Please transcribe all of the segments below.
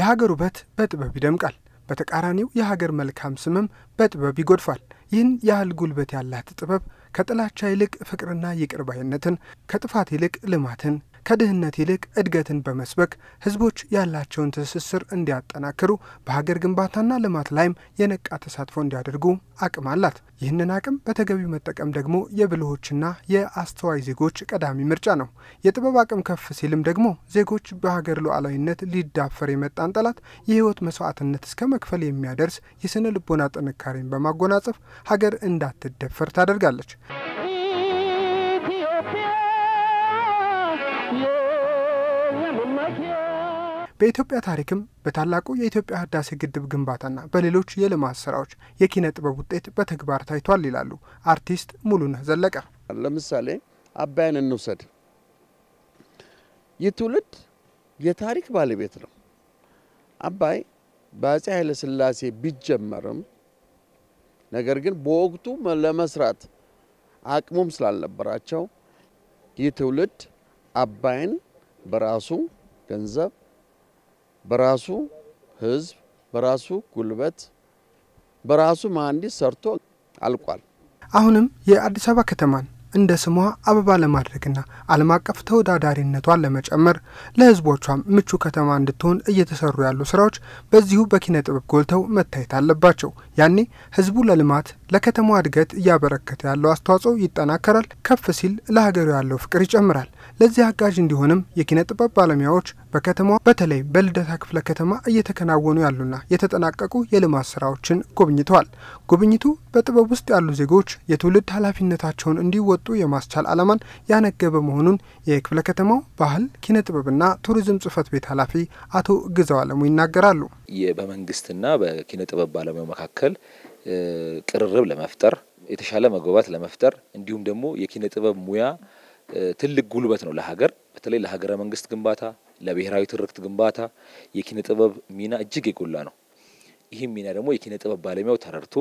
የሀገር ውበት በጥበብ ይደምቃል። በተቃራኒው የሀገር መልካም ስምም በጥበብ ይጎድፋል። ይህን ያህል ጉልበት ያላት ጥበብ ከጥላቻ ይልቅ ፍቅርና ይቅር ባይነትን፣ ከጥፋት ይልቅ ልማትን፣ ከድህነት ይልቅ እድገትን በመስበክ ህዝቦች ያላቸውን ትስስር እንዲያጠናክሩ በሀገር ግንባታና ልማት ላይም የነቃ ተሳትፎ እንዲያደርጉ አቅም አላት። ይህንን አቅም በተገቢው መጠቀም ደግሞ የብልሆችና የአስተዋይ ዜጎች ቀዳሚ ምርጫ ነው። የጥበብ አቅም ከፍ ሲልም ደግሞ ዜጎች በሀገር ሉዓላዊነት ሊዳፈር የመጣን ጠላት የህይወት መስዋዕትነት እስከ መክፈል የሚያደርስ የስነ ልቦና ጥንካሬን በማጎናጸፍ ሀገር እንዳትደፈር ታደርጋለች። በኢትዮጵያ ታሪክም በታላቁ የኢትዮጵያ ህዳሴ ግድብ ግንባታና በሌሎች የልማት ስራዎች የኪነ ጥበብ ውጤት በተግባር ታይቷል ይላሉ አርቲስት ሙሉነህ ዘለቀ። ለምሳሌ አባይን እንውሰድ። የትውልድ የታሪክ ባለቤት ነው። አባይ በአፄ ኃይለ ሥላሴ ቢጀመርም ነገር ግን በወቅቱ ለመስራት አቅሙም ስላልነበራቸው የትውልድ አባይን በራሱ ገንዘብ በራሱ ህዝብ በራሱ ጉልበት በራሱ መሐንዲስ ሰርቶ አልቋል። አሁንም የአዲስ አበባ ከተማን እንደ ስሟ አበባ ለማድረግና ዓለም አቀፍ ተወዳዳሪነቷን ለመጨመር ለህዝቦቿም ምቹ ከተማ እንድትሆን እየተሰሩ ያሉ ስራዎች በዚሁ በኪነ ጥበብ ጎልተው መታየት አለባቸው። ያኔ ህዝቡ ለልማት ለከተማዋ እድገት እያበረከተ ያለው አስተዋጽኦ ይጠናከራል፣ ከፍ ሲል ለሀገሩ ያለው ፍቅር ይጨምራል። ለዚህ አጋዥ እንዲሆንም የኪነ ጥበብ ባለሙያዎች በከተማዋ በተለይ በልደታ ክፍለ ከተማ እየተከናወኑ ያሉና የተጠናቀቁ የልማት ስራዎችን ጎብኝተዋል። ጉብኝቱ በጥበብ ውስጥ ያሉ ዜጎች የትውልድ ኃላፊነታቸውን እንዲወጡ የማስቻል ዓላማን ያነገበ መሆኑን የክፍለ ከተማው ባህል ኪነ ጥበብና ቱሪዝም ጽሕፈት ቤት ኃላፊ አቶ ግዛው አለሙ ይናገራሉ። በመንግስትና በኪነ ጥበብ ባለሙያው መካከል ቅርርብ ለመፍጠር የተሻለ መግባባት ለመፍጠር እንዲሁም ደግሞ የኪነ ጥበብ ሙያ ትልቅ ጉልበት ነው ለሀገር በተለይ ለሀገረ መንግስት ግንባታ ለብሔራዊ ትርክት ግንባታ የኪነ ጥበብ ሚና እጅግ የጎላ ነው። ይህም ሚና ደግሞ የኪነ ጥበብ ባለሙያው ተረድቶ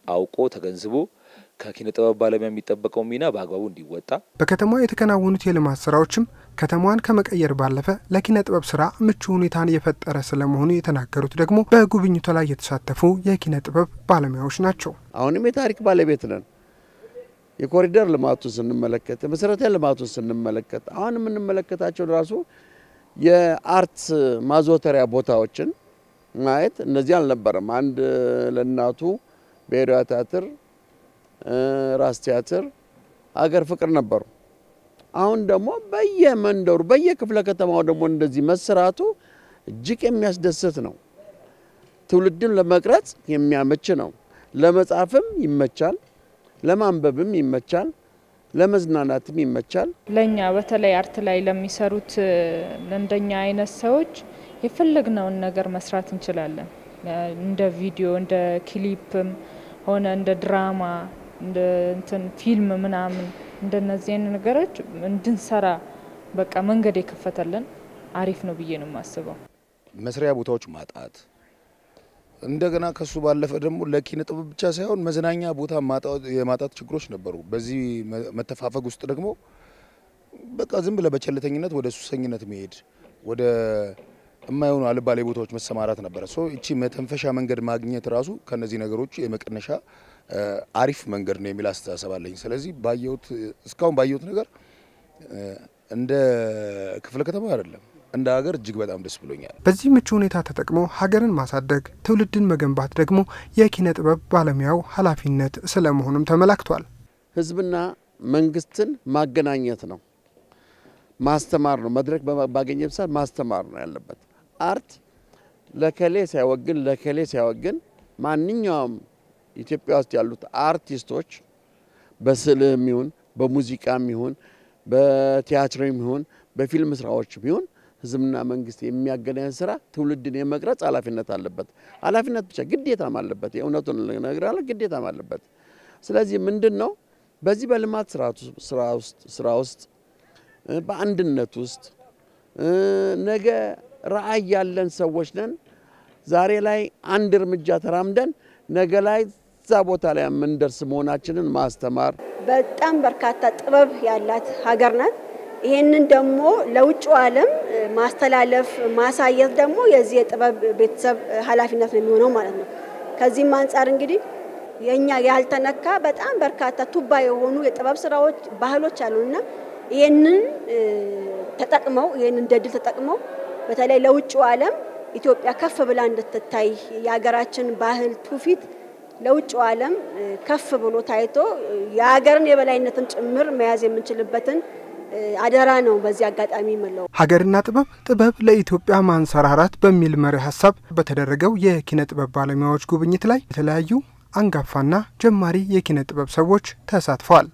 አውቆ ተገንዝቦ ከኪነ ጥበብ ባለሙያ የሚጠበቀው ሚና በአግባቡ እንዲወጣ በከተማዋ የተከናወኑት የልማት ስራዎችም ከተማዋን ከመቀየር ባለፈ ለኪነ ጥበብ ስራ ምቹ ሁኔታን የፈጠረ ስለመሆኑ የተናገሩት ደግሞ በጉብኝቱ ላይ የተሳተፉ የኪነ ጥበብ ባለሙያዎች ናቸው። አሁንም የታሪክ ባለቤት ነን። የኮሪደር ልማቱን ስንመለከት መሰረታዊ ልማቱን ስንመለከት አሁን የምንመለከታቸው ራሱ የአርት ማዞተሪያ ቦታዎችን ማየት እነዚህ አልነበረም። አንድ ለናቱ ብሔራዊ ቲያትር ራስ ቲያትር አገር ፍቅር ነበሩ። አሁን ደግሞ በየመንደሩ በየክፍለ ከተማው ደግሞ እንደዚህ መስራቱ እጅግ የሚያስደስት ነው። ትውልድን ለመቅረጽ የሚያመች ነው። ለመጻፍም ይመቻል፣ ለማንበብም ይመቻል፣ ለመዝናናትም ይመቻል። ለኛ በተለይ አርት ላይ ለሚሰሩት ለእንደኛ አይነት ሰዎች የፈለግነውን ነገር መስራት እንችላለን። እንደ ቪዲዮ እንደ ክሊፕም ሆነ እንደ ድራማ እንደ ፊልም ምናምን እንደነዚህ ነገሮች እንድንሰራ በቃ መንገድ የከፈተልን አሪፍ ነው ብዬ ነው የማስበው። መስሪያ ቦታዎች ማጣት እንደገና ከሱ ባለፈ ደግሞ ለኪነ ጥበብ ብቻ ሳይሆን መዝናኛ ቦታ የማጣት ችግሮች ነበሩ። በዚህ መተፋፈግ ውስጥ ደግሞ በቃ ዝም ብለ በቸልተኝነት ወደ ሱሰኝነት መሄድ ወደ የማይሆኑ አልባሌ ቦታዎች መሰማራት ነበር። እቺ መተንፈሻ መንገድ ማግኘት ራሱ ከነዚህ ነገሮች የመቀነሻ አሪፍ መንገድ ነው የሚል አስተሳሰብ አለኝ። ስለዚህ እስካሁን ባየሁት ነገር እንደ ክፍለ ከተማ አይደለም እንደ ሀገር እጅግ በጣም ደስ ብሎኛል። በዚህ ምቹ ሁኔታ ተጠቅሞ ሀገርን ማሳደግ ትውልድን መገንባት ደግሞ የኪነ ጥበብ ባለሙያው ኃላፊነት ስለመሆኑም ተመላክቷል። ህዝብና መንግስትን ማገናኘት ነው፣ ማስተማር ነው። መድረክ ባገኘ ሰዓት ማስተማር ነው ያለበት። አርት ለከሌ ሳይወግን ማንኛውም ኢትዮጵያ ውስጥ ያሉት አርቲስቶች በስዕልም ይሁን በሙዚቃም ይሁን በቲያትርም ይሁን በፊልም ስራዎችም ይሁን ህዝብና መንግስት የሚያገናኝ ስራ ትውልድን የመቅረጽ ኃላፊነት አለበት። ኃላፊነት ብቻ ግዴታም አለበት። የእውነቱን ነግራለ ግዴታም አለበት። ስለዚህ ምንድነው በዚህ በልማት ስራ ውስጥ በአንድነት ውስጥ ነገ ራዕይ ያለን ሰዎች ነን። ዛሬ ላይ አንድ እርምጃ ተራምደን ነገ ላይ ዛ ቦታ ላይ የምንደርስ መሆናችንን ማስተማር በጣም በርካታ ጥበብ ያላት ሀገር ናት። ይሄንን ደግሞ ለውጭ ዓለም ማስተላለፍ ማሳየት ደግሞ የዚህ የጥበብ ቤተሰብ ኃላፊነት ነው የሚሆነው ማለት ነው። ከዚህም አንፃር እንግዲህ የኛ ያልተነካ በጣም በርካታ ቱባ የሆኑ የጥበብ ስራዎች ባህሎች አሉና ይሄንን ተጠቅመው ይሄንን ደድል ተጠቅመው በተለይ ለውጭ ዓለም ኢትዮጵያ ከፍ ብላ እንድትታይ የሀገራችን ባህል ትውፊት ለውጭ ዓለም ከፍ ብሎ ታይቶ የሀገርን የበላይነትን ጭምር መያዝ የምንችልበትን አደራ ነው በዚህ አጋጣሚ መለው ሀገርና ጥበብ ለኢትዮጵያ ማንሰራራት በሚል መሪ ሐሳብ በተደረገው የኪነ ጥበብ ባለሙያዎች ጉብኝት ላይ የተለያዩ አንጋፋና ጀማሪ የኪነ ጥበብ ሰዎች ተሳትፈዋል።